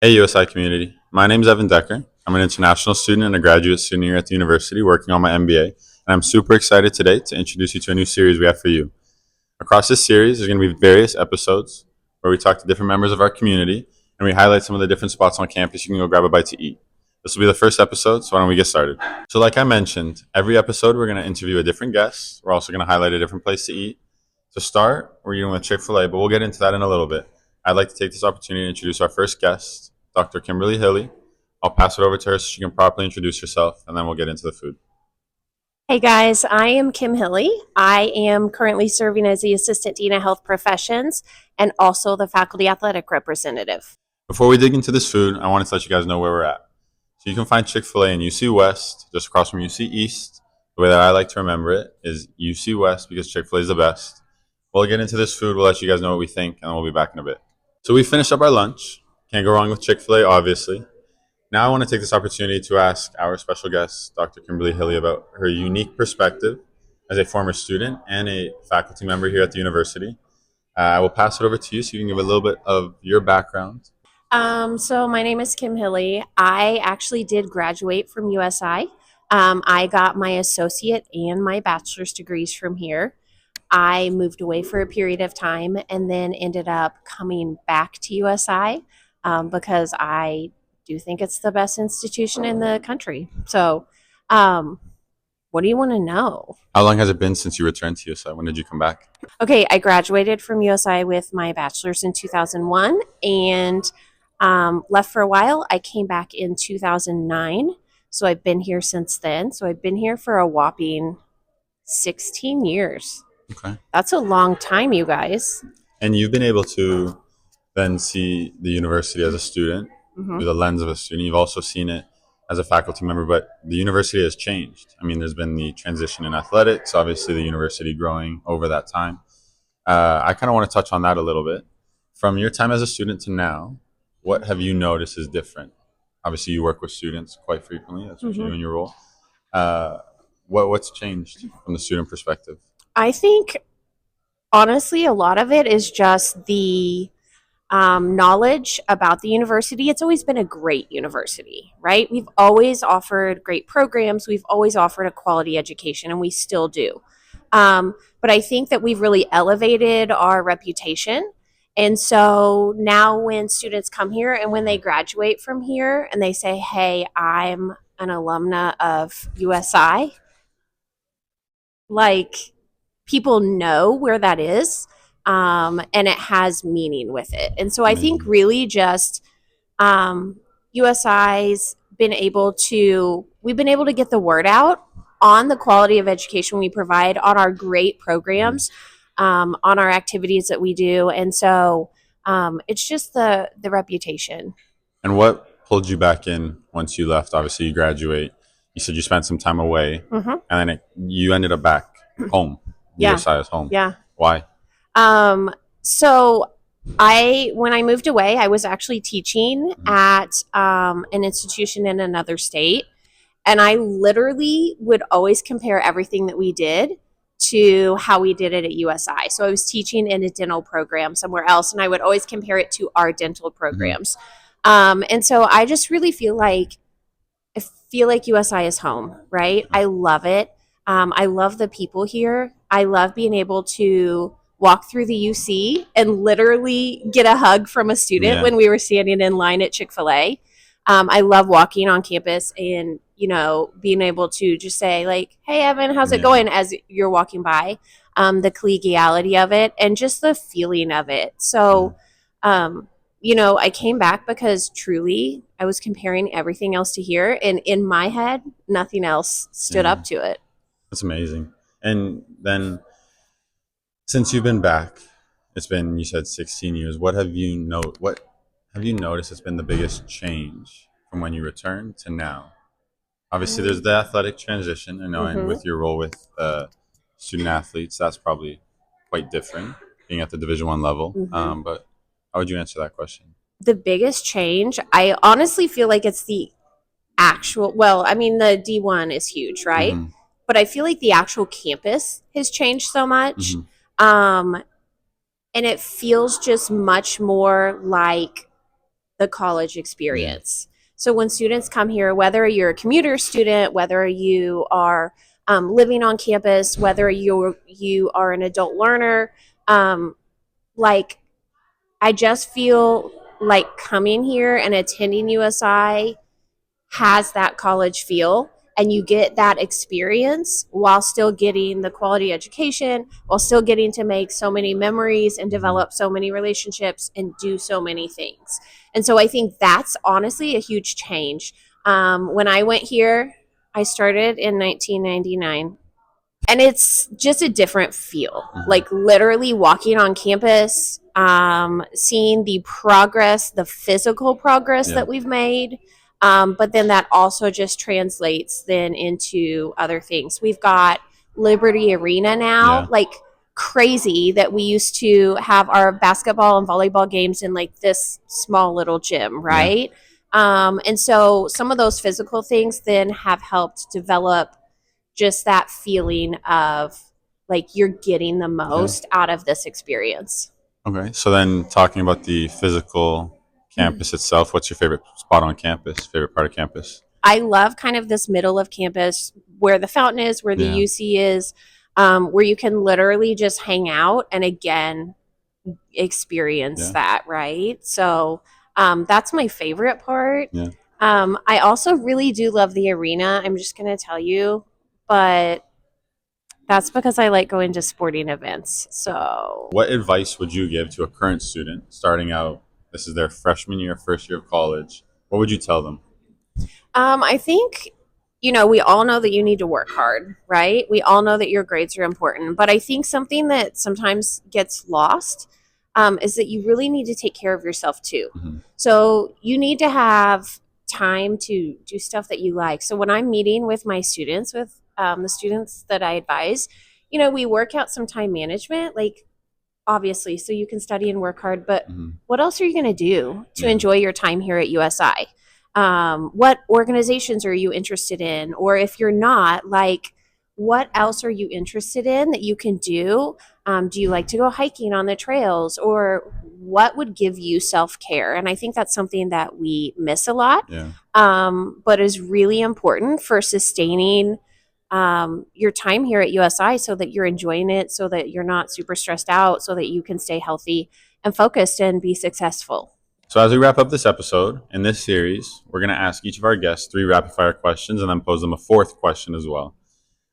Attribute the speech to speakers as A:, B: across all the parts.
A: Hey, USI community. My name is Evan Decker. I'm an international student and a graduate student here at the university working on my MBA. And I'm super excited today to introduce you to a new series we have for you. Across this series, there's going to be various episodes where we talk to different members of our community and we highlight some of the different spots on campus you can go grab a bite to eat. This will be the first episode, so why don't we get started? So, like I mentioned, every episode we're going to interview a different guest. We're also going to highlight a different place to eat. To start, we're eating with Chick-fil-A, but we'll get into that in a little bit. I'd like to take this opportunity to introduce our first guest, Dr. Kimberly Hilly. I'll pass it over to her so she can properly introduce herself, and then we'll get into the food.
B: Hey guys, I am Kim Hilly. I am currently serving as the Assistant Dean of Health Professions and also the Faculty Athletic Representative.
A: Before we dig into this food, I wanted to let you guys know where we're at. So you can find Chick-fil-A in UC West, just across from UC East. The way that I like to remember it is UC West because Chick-fil-A is the best. We'll get into this food. We'll let you guys know what we think, and we'll be back in a bit. So we finished up our lunch. Can't go wrong with Chick-fil-A, obviously. Now I want to take this opportunity to ask our special guest, Dr. Kimberly Hilly, about her unique perspective as a former student and a faculty member here at the university. I will pass it over to you so you can give a little bit of your background.
B: So my name is Kim Hilly. I actually did graduate from USI. I got my associate and my bachelor's degrees from here. I moved away for a period of time and then ended up coming back to USI because I do think it's the best institution in the country. So, what do you want to know?
A: How long has it been since you returned to USI? When did you come back?
B: Okay, I graduated from USI with my bachelor's in 2001 and left for a while. I came back in 2009. So I've been here since then. So I've been here for a whopping 16 years.
A: Okay.
B: That's a long time, you guys.
A: And you've been able to then see the university as a student
B: Hmm.
A: through the lens of a student. You've also seen it as a faculty member, but the university has changed. I mean, there's been the transition in athletics, obviously, the university growing over that time. I kind of want to touch on that a little bit. From your time as a student to now, what have you noticed is different? Obviously, you work with students quite frequently. That's what you
B: Hmm.
A: do in your role. Uh, what's changed from the student perspective?
B: I think, honestly, a lot of it is just the knowledge about the university. It's always been a great university, right? We've always offered great programs. We've always offered a quality education, and we still do. But I think that we've really elevated our reputation. And so now when students come here and when they graduate from here and they say, hey, I'm an alumna of USI, like people know where that is, and it has meaning with it. And so I think
A: Amazing.
B: really just USI's been able to, we've been able to get the word out on the quality of education we provide, on our great
A: Mhm.
B: programs, on our activities that we do. And so it's just the reputation.
A: And what pulled you back in once you left? Obviously, you graduate. You said you spent some time away,
B: Hmm.
A: and then you ended up back home.
B: Yeah.
A: USI is home.
B: Yeah.
A: Why?
B: So when I moved away, I was actually teaching
A: Mhm.
B: at an institution in another state. And I literally would always compare everything that we did to how we did it at USI. So I was teaching in a dental program somewhere else, and I would always compare it to our dental
A: Mhm.
B: programs. And so I just really I feel like USI is home, right? I love it. I love the people here. I love being able to walk through the UC and literally get a hug from a student
A: Yeah.
B: when we were standing in line at Chick-fil-A. I love walking on campus and, being able to just say, like, hey, Evan, how's it
A: Yeah.
B: going as you're walking by? The collegiality of it and just the feeling of it.
A: Yeah.
B: So, um, I came back because truly I was comparing everything else to here, and in my head, nothing else stood
A: Yeah.
B: up to it.
A: That's amazing. And then since you've been back, it's been you said 16 years. What have you noticed has been the biggest change from when you returned to now? Obviously, there's the athletic transition, and
B: Mm-hmm.
A: with your role with student athletes, that's probably quite different, being at the Division 1 level.
B: Mm-hmm.
A: But how would you answer that question?
B: The biggest change, I honestly feel like it's the actual, well, I mean, the D1 is huge, right?
A: Mm-hmm.
B: But I feel like the actual campus has changed so much.
A: Mm-hmm.
B: Um, and it feels just much more like the college experience. So when students come here, whether you're a commuter student, whether you are living on campus, whether you are an adult learner, like I just feel like coming here and attending USI has that college feel, and you get that experience while still getting the quality education, while still getting to make so many memories and develop so many relationships and do so many things. And so I think that's honestly a huge change. When I went here, I started in 1999, and it's just a different feel. Like literally walking on campus, seeing the progress, the physical progress that we've made. But then that also just translates then into other things. We've got Liberty Arena now, like crazy that we used to have our basketball and volleyball games in like this small little gym, right? And so some of those physical things then have helped develop just that feeling of like you're getting the most out of this experience.
A: Okay, so then talking about the physical campus itself, what's your favorite spot on campus, favorite part of campus?
B: I love kind of this middle of campus where the fountain is, where the UC is, where you can literally just hang out and again experience that, right? So that's my favorite part. I also really do love the arena. I'm just going to tell you, but that's because I like going to sporting events. So,
A: what advice would you give to a current student starting out? This is their freshman year, first year of college. What would you tell them?
B: I think, we all know that you need to work hard, right? We all know that your grades are important. But I think something that sometimes gets lost is that you really need to take care of yourself too. So, you need to have time to do stuff that you like. So, when I'm meeting with my students, with the students that I advise, we work out some time management, like obviously, so you can study and work hard. But what else are you going to do to enjoy your time here at USI? What organizations are you interested in? Or if you're not, like, what else are you interested in that you can do? Do you like to go hiking on the trails? Or what would give you self-care? And I think that's something that we miss a lot, but is really important for sustaining your time here at USI so that you're enjoying it, so that you're not super stressed out, so that you can stay healthy and focused and be successful.
A: So as we wrap up this episode, in this series, we're going to ask each of our guests 3 rapid-fire questions and then pose them a 4th question as well.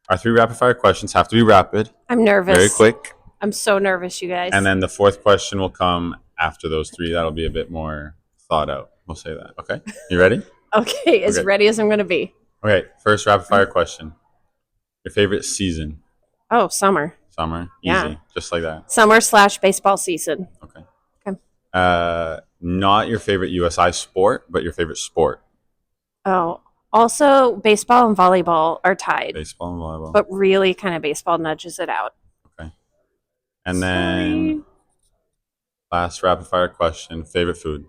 A: Our 3 rapid-fire questions have to be rapid.
B: I'm nervous.
A: Very quick.
B: I'm so nervous, you guys.
A: And then the 4th question will come after those 3. That'll be a bit more thought out. We'll say that. Okay? You ready?
B: Okay, as ready as I'm going to be.
A: Okay, first rapid-fire question. Your favorite season?
B: Oh, summer.
A: Summer? Easy. Just like that.
B: Summer/baseball season.
A: Okay. Not your favorite USI sport, but your favorite sport.
B: Oh, also baseball and volleyball are tied.
A: Baseball and volleyball.
B: But really kind of baseball nudges it out.
A: Okay. And then last rapid fire question, favorite food?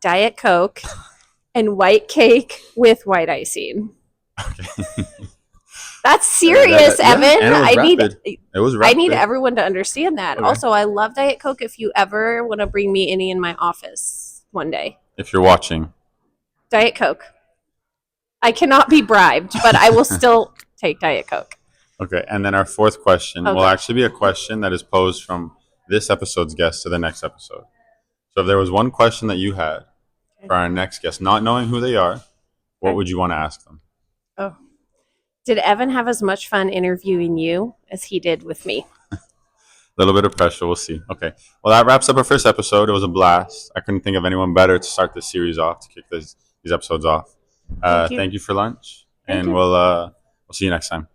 B: Diet Coke and white cake with white icing.
A: Okay.
B: That's serious, Evan.
A: It was rapid.
B: I need everyone to understand that. Okay. Also, I love Diet Coke if you ever want to bring me any in my office one day.
A: If you're watching.
B: Diet Coke. I cannot be bribed, but I will still take Diet Coke.
A: Okay, and then our 4th question will actually be a question that is posed from this episode's guest to the next episode. So if there was one question that you had for our next guest, not knowing who they are, what would you want to ask them?
B: Oh. Did Evan have as much fun interviewing you as he did with me?
A: A little bit of pressure. We'll see. Okay. Well, that wraps up our first episode. It was a blast. I couldn't think of anyone better to start this series off, to kick these episodes off. Thank you for lunch, and we'll see you next time.